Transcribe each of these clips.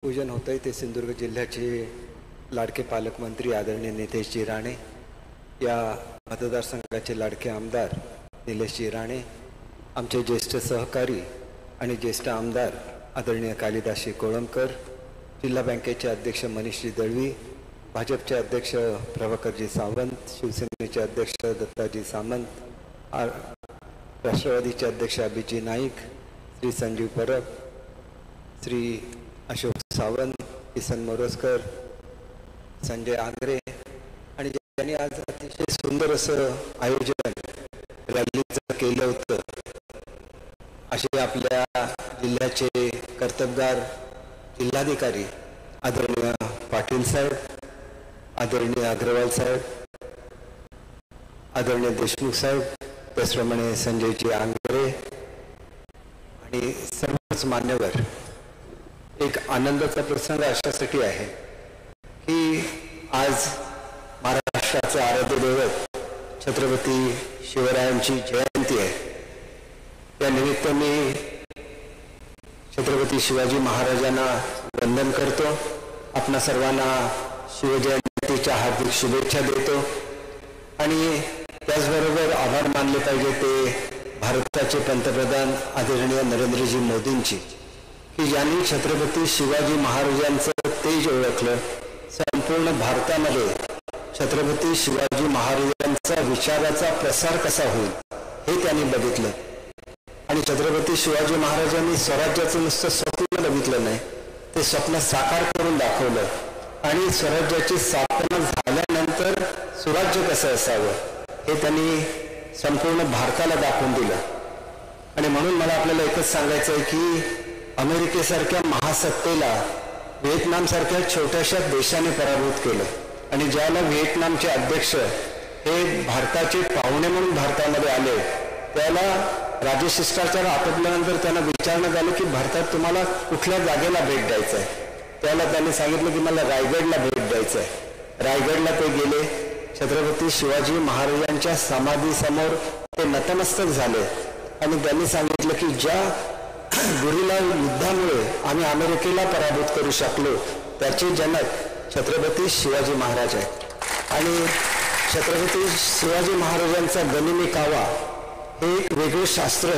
पूजन होतं ते सिंधुदुर्ग जिल्ह्याचे लाडके पालकमंत्री आदरणीय नितेशजी राणे, या मतदारसंघाचे लाडके आमदार निलेशजी राणे, आमचे ज्येष्ठ सहकारी आणि ज्येष्ठ आमदार आदरणीय कालिदासजी कोळंबकर, जिल्हा बँकेचे अध्यक्ष मनीषजी दळवी, भाजपचे अध्यक्ष प्रभाकरजी सावंत, शिवसेनेचे अध्यक्ष दत्ताजी सामंत, राष्ट्रवादीचे अध्यक्ष अभिजी नाईक, श्री संजीव परब, श्री अशोक सावंत, किसन मोरजकर, संजय आंग्रे आणि ज्यांनी आज अतिशय सुंदर असं आयोजन रॅलीचं केलं होतं, असे आपल्या जिल्ह्याचे कर्तबगार जिल्हाधिकारी आदरणीय पाटील साहेब, आदरणीय अग्रवाल साहेब, आदरणीय देशमुख साहेब, त्याचप्रमाणे संजयजी आंग्रे आणि सर्वच मान्यवर. एक आनंदाचा प्रसंग अशासाठी आहे की आज महाराष्ट्राचे आराध्य दैवत छत्रपती शिवरायांची जयंती आहे. त्या निमित्त मी छत्रपती शिवाजी महाराजांना वंदन करतो. आपणा सर्वांना शिवजयंतीच्या हार्दिक शुभेच्छा देतो आणि त्याचबरोबर आभार मानले पाहिजे ते भारताचे पंतप्रधान आदरणीय नरेंद्रजी मोदींची, की ज्यांनी छत्रपती शिवाजी महाराजांचं तेज ओळखलं. संपूर्ण भारतामध्ये छत्रपती शिवाजी महाराजांचा विचाराचा प्रसार कसा होईल हे त्यांनी बघितलं आणि छत्रपती शिवाजी महाराजांनी स्वराज्याचं नुसतं स्वप्न बघितलं नाही, ते स्वप्न साकार करून दाखवलं आणि स्वराज्याची स्थापना झाल्यानंतर सुराज्य कसं असावं हे त्यांनी संपूर्ण भारताला दाखवून दिलं. आणि म्हणून मला आपल्याला एकच सांगायचं आहे की अमेरिकेसारख्या महासत्तेला व्हिएतनामसारख्या छोट्याशा देशाने पराभूत केलं आणि ज्याला व्हिएतनामचे अध्यक्ष हे भारताचे पाहुणे म्हणून भारतामध्ये आले, त्याला राजशिष्टाचार आटोपल्यानंतर त्यांना विचारण्यात आलं की भारतात तुम्हाला कुठल्या जागेला भेट द्यायचं आहे. त्याला त्यांनी सांगितलं की मला रायगडला भेट द्यायचं आहे. रायगडला ते गेले. छत्रपती शिवाजी महाराजांच्या समाधीसमोर ते नतमस्तक झाले आणि त्यांनी सांगितलं की ज्या गुरिल्ला युद्धामुळे आम्ही अमेरिकेला पराभूत करू शकलो त्याचे जनक छत्रपती शिवाजी महाराज आहेत. आणि छत्रपती शिवाजी महाराजांचा गनिमी कावा हे एक वेगळं शास्त्र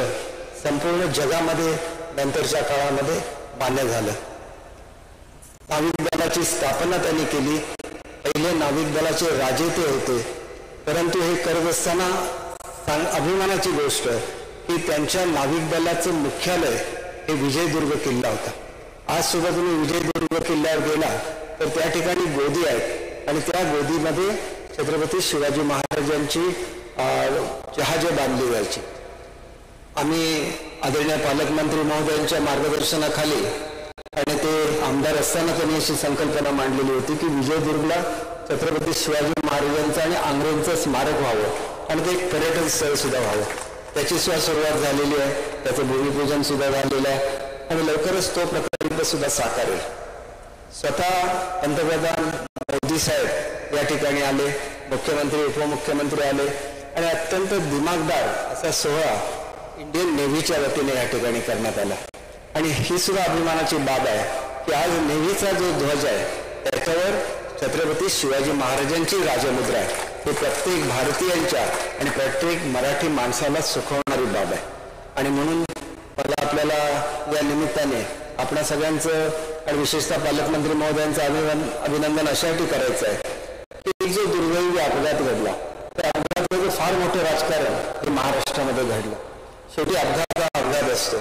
संपूर्ण जगामध्ये नंतरच्या काळामध्ये मान्य झालं. नाविक दलाची स्थापना त्यांनी केली. पहिले नाविक दलाचे राजे ते होते, परंतु हे करत असताना अभिमानाची गोष्ट की त्यांच्या नाविक दलाचं मुख्यालय हे विजयदुर्ग किल्ला होता. आज सुद्धा तुम्ही विजयदुर्ग किल्ल्यावर गेला तर त्या ठिकाणी गोदी आहेत आणि त्या गोदीमध्ये छत्रपती शिवाजी महाराजांची जहाजे बांधली जायची. आम्ही आदरणीय पालकमंत्री महोदयांच्या मार्गदर्शनाखाली आणि ते आमदार असताना त्यांनी अशी संकल्पना मांडलेली होती की विजयदुर्गला छत्रपती शिवाजी महाराजांचं आणि आंग्रेंचं स्मारक व्हावं आणि ते एक पर्यटन स्थळ सुद्धा व्हावं. त्याची सुद्धा सुरुवात झालेली आहे, त्याचं भूमिपूजन सुद्धा झालेलं आहे आणि लवकरच तो प्रकल्प सुद्धा साकारेल. स्वतः पंतप्रधान मोदी साहेब या ठिकाणी आले, मुख्यमंत्री उपमुख्यमंत्री आले आणि अत्यंत दिमागदार असा सोहळा इंडियन नेव्हीच्या वतीने या ठिकाणी करण्यात आला. आणि ही सुद्धा अभिमानाची बाब आहे की आज नेव्हीचा जो ध्वज आहे त्याच्यावर छत्रपती शिवाजी महाराजांची राजमुद्रा आहे. हे प्रत्येक भारतीयांच्या आणि प्रत्येक मराठी माणसाला सुखवणारी बाब आहे. आणि म्हणून मला आपल्याला या निमित्ताने आपल्या सगळ्यांचं आणि विशेषतः पालकमंत्री महोदयांचं अभिनंदन अशासाठी करायचं आहे की जो दुर्दैवी अपघात घडला त्या अपघाताचं फार मोठं राजकारण हे महाराष्ट्रामध्ये घडलं. शेवटी अपघात हा अपघात असतो,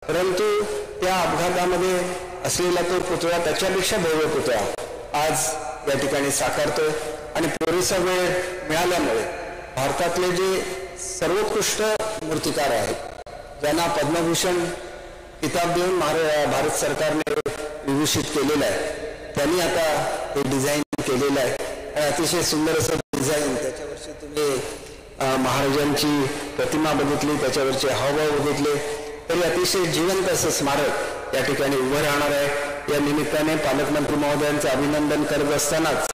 परंतु त्या अपघातामध्ये असलेला तो पुतळा त्याच्यापेक्षा भव्य पुतळा आज या ठिकाणी साकारतोय. आणि पुरेसा वेळ मिळाल्यामुळे भारतातले जे सर्वोत्कृष्ट मूर्तिकार आहेत, ज्यांना पद्मभूषण किताब देऊन भारत सरकारने विभूषित केलेलं आहे, त्यांनी आता हे डिझाईन केलेलं आहे आणि अतिशय सुंदर असं डिझाईन. त्याच्यावरची तुम्ही महाराजांची प्रतिमा बघितली, त्याच्यावरचे हावभाव बघितले तरी अतिशय जिवंत असं स्मारक या ठिकाणी उभं राहणार आहे. या निमित्ताने पालकमंत्री महोदयांचं अभिनंदन करत असतानाच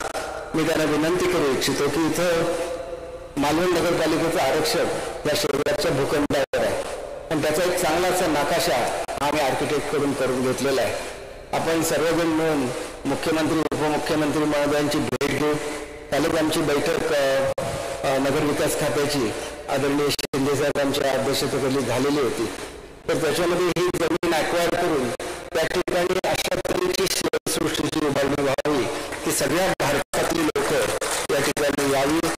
मी त्यांना विनंती करू इच्छितो की इथं मालवण नगरपालिकेचं आरक्षण या शहराच्या भूखंडावर आहे आणि त्याचा एक चांगला असा नकाशा आम्ही आर्किटेक्टकडून करून घेतलेला आहे आपण सर्वजण मिळून मुख्यमंत्री उपमुख्यमंत्री महोदयांची भेट घेऊ. कालच आमची बैठक नगरविकास खात्याची आदरणीय शिंदे साहेबांच्या अध्यक्षतेखाली झालेली होती. तर त्याच्यामध्ये ही जमीन ॲक्वायर करून त्या ठिकाणी अशा पद्धतीची सृष्टीची उभारणी व्हावी की सगळ्या भारतीय